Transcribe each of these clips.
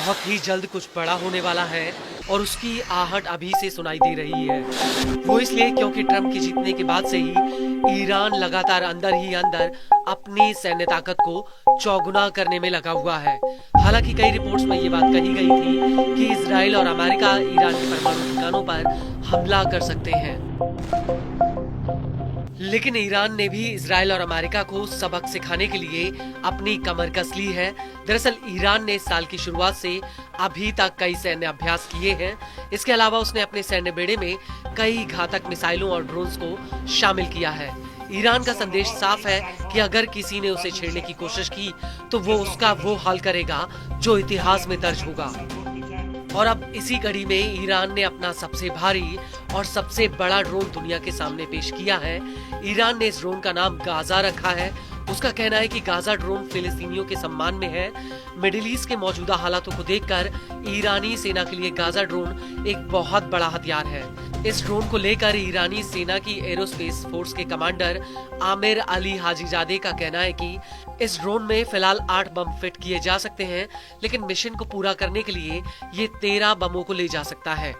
बहुत ही जल्द कुछ बड़ा होने वाला है और उसकी आहट अभी से सुनाई दे रही है। वो इसलिए क्योंकि ट्रंप के जीतने के बाद से ही ईरान लगातार अंदर ही अंदर अपनी सैन्य ताकत को चौगुना करने में लगा हुआ है। हालांकि कई रिपोर्ट्स में ये बात कही गई थी कि इजराइल और अमेरिका ईरान के परमाणु ठिकानों पर हमला कर सकते हैं, लेकिन ईरान ने भी इजराइल और अमेरिका को सबक सिखाने के लिए अपनी कमर कस ली है। दरअसल ईरान ने इस साल की शुरुआत से अभी तक कई सैन्य अभ्यास किए हैं। इसके अलावा उसने अपने सैन्य बेड़े में कई घातक मिसाइलों और ड्रोन्स को शामिल किया है। ईरान का संदेश साफ है कि अगर किसी ने उसे छेड़ने की कोशिश की तो वो उसका वो हाल करेगा जो इतिहास में दर्ज होगा। और अब इसी कड़ी में ईरान ने अपना सबसे भारी और सबसे बड़ा ड्रोन दुनिया के सामने पेश किया है। ईरान ने इस ड्रोन का नाम गाजा रखा है। उसका कहना है कि गाजा ड्रोन फिलिस्तीनियों के सम्मान में है। मिडिल ईस्ट के मौजूदा हालातों को देखकर ईरानी सेना के लिए गाजा ड्रोन एक बहुत बड़ा हथियार है। इस ड्रोन को लेकर ईरानी सेना की एरोस्पेस फोर्स के कमांडर आमिर अली हाजीजादे का कहना है कि इस ड्रोन में फिलहाल 8 बम फिट किए जा सकते हैं, लेकिन मिशन को पूरा करने के लिए ये 13 बमों को ले जा सकता है।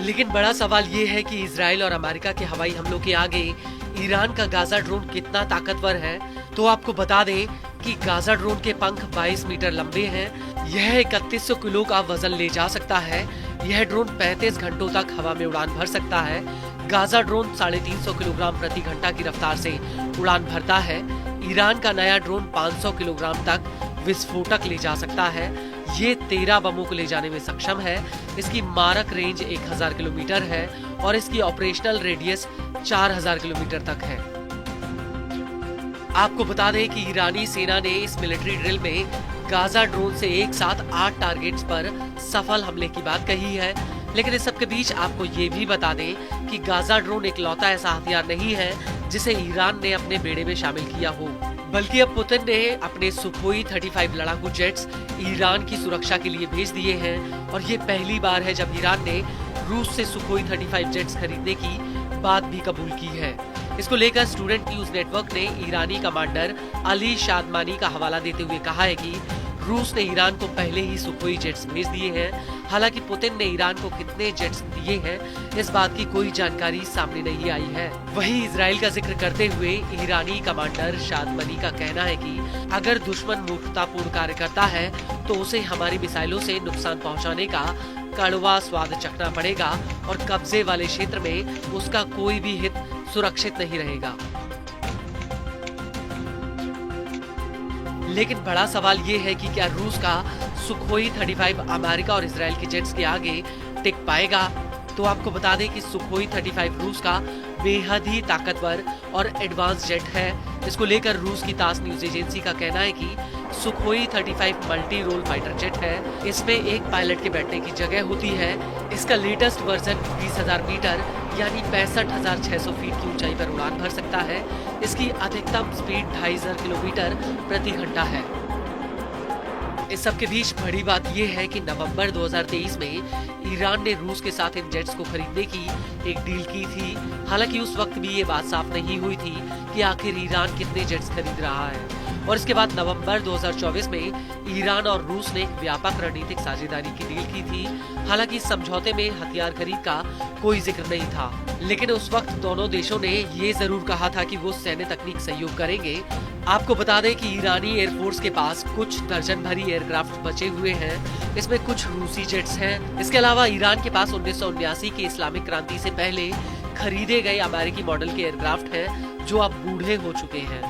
लेकिन बड़ा सवाल ये है कि इजराइल और अमेरिका के हवाई हमलों के आगे ईरान का गाजा ड्रोन कितना ताकतवर है। तो आपको बता दें कि गाजा ड्रोन के पंख 22 मीटर लंबे हैं। यह 3100 किलो का वजन ले जा सकता है। यह ड्रोन 35 घंटों तक हवा में उड़ान भर सकता है। गाजा ड्रोन 350 किलोग्राम प्रति घंटा की रफ्तार से उड़ान भरता है। ईरान का नया ड्रोन 500 किलोग्राम तक विस्फोटक ले जा सकता है। ये 13 बमों को ले जाने में सक्षम है। इसकी मारक रेंज 1000 किलोमीटर है और इसकी ऑपरेशनल रेडियस 4000 किलोमीटर तक है। आपको बता दें कि ईरानी सेना ने इस मिलिट्री ड्रिल में गाजा ड्रोन से एक साथ 8 टारगेट्स पर सफल हमले की बात कही है। लेकिन इस सब के बीच आपको ये भी बता दें कि गाजा ड्रोन इकलौता ऐसा हथियार नहीं है जिसे ईरान ने अपने बेड़े में शामिल किया हो, बल्कि अब पुतिन ने अपने सुखोई 35 लड़ाकू जेट्स ईरान की सुरक्षा के लिए भेज दिए हैं। और ये पहली बार है जब ईरान ने रूस से सुखोई 35 जेट्स खरीदने की बात भी कबूल की है। इसको लेकर स्टूडेंट न्यूज नेटवर्क ने ईरानी कमांडर अली शादमानी का हवाला देते हुए कहा है कि रूस ने ईरान को पहले ही सुखोई जेट्स भेज दिए हैं। हालांकि पुतिन ने ईरान को कितने जेट्स दिए हैं इस बात की कोई जानकारी सामने नहीं आई है। वहीं इजराइल का जिक्र करते हुए ईरानी कमांडर शादमानी का कहना है कि अगर दुश्मन मूर्खतापूर्ण कार्य करता है तो उसे हमारी मिसाइलों से नुकसान पहुंचाने का कड़वा स्वाद चखना पड़ेगा और कब्जे वाले क्षेत्र में उसका कोई भी हित सुरक्षित नहीं रहेगा। लेकिन बड़ा सवाल ये है कि क्या रूस का सुखोई 35 अमेरिका और इजराइल के जेट्स के आगे टिक पाएगा। तो आपको बता दें कि सुखोई 35 रूस का बेहद ही ताकतवर और एडवांस जेट है। इसको लेकर रूस की तास न्यूज एजेंसी का कहना है कि Sukhoi 35 multi role fighter jet है। इसमें एक पायलट के बैठने की जगह होती है। इसका लेटेस्ट वर्जन 20,000 मीटर यानी 65,600 फीट की ऊंचाई पर उड़ान भर सकता है। इसकी अधिकतम स्पीड 2500 किलोमीटर प्रति घंटा है। इस सब के बीच बड़ी बात यह है कि नवंबर 2023 में ईरान ने रूस के साथ इन जेट्स को खरीदने की एक डील की थी। हालांकि उस वक्त भी ये बात साफ नहीं हुई थी कि आखिर ईरान कितने जेट्स खरीद रहा है। और इसके बाद नवंबर 2024 में ईरान और रूस ने एक व्यापक रणनीतिक साझेदारी की डील की थी। हालांकि इस समझौते में हथियार खरीद का कोई जिक्र नहीं था, लेकिन उस वक्त दोनों देशों ने ये जरूर कहा था कि वो सैन्य तकनीक सहयोग करेंगे। आपको बता दें कि ईरानी एयरफोर्स के पास कुछ दर्जन भरी एयरक्राफ्ट बचे हुए हैं। इसमें कुछ रूसी जेट्स हैं। इसके अलावा ईरान के पास 1979 की इस्लामिक क्रांति से पहले खरीदे गए अमेरिकी मॉडल के एयरक्राफ्ट हैं जो अब बूढ़े हो चुके हैं।